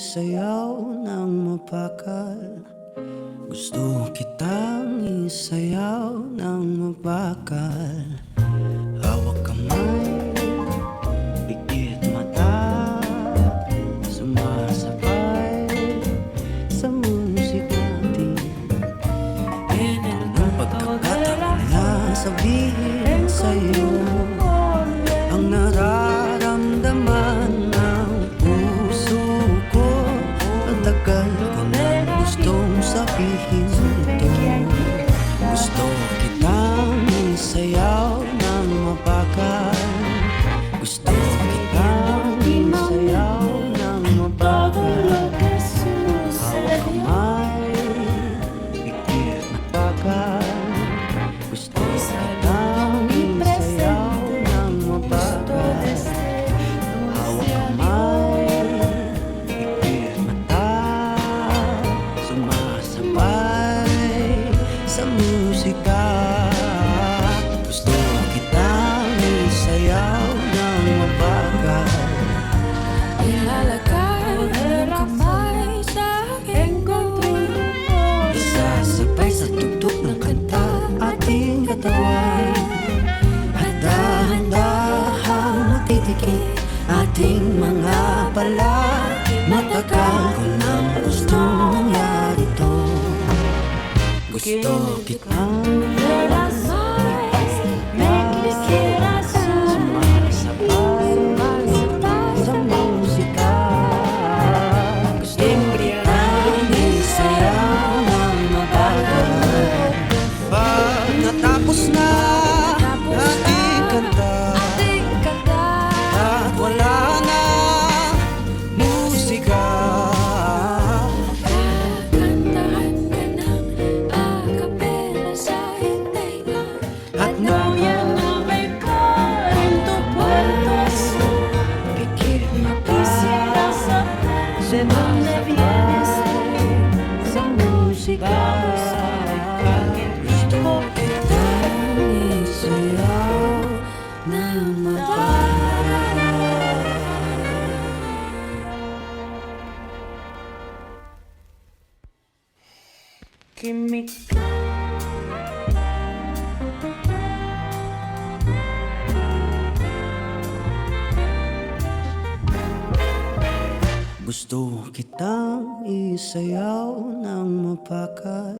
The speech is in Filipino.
isayaw ng mapakal. Gusto kitang isayaw ng mapakal. Hawak kamay, pikit mata, sumasabay sa musik natin. Ang pagkakataon na sabihin sa'yo ang nararamdaman ng puso ko. Ang tagal ko na gustong sabihin ito. Gusto kitang isayaw ng mapakal. Gusto kitang isayaw ng mapakal. Hawak kamay, pikit mapakal. Gusto kitang isayaw ng mapakal. Hawak kamay, pikit mata, sumasabay sa musika. Gusto kitang isayaw ng mapakal. Ilalagay ang kamay sa aking gulo, Isasabay sa tugtog ng kanta ating katawan. At dahan-dahang matitikit ating mga pala. Matagal ko nang gustong mangyari to. Gusto kitang sumasabay sa musika. Gusto kitang isayaw ng mabagal. Pag natapos na ating kanta at wala na musika, kantahan ka ng akapela sa hintenga. at Nuyan na may karinto puertas, pikit mata, de donde vienes, sa musika. Gusto kitang isayaw ng mabagal. Kimika. Gusto kitang isayaw ng mapakal.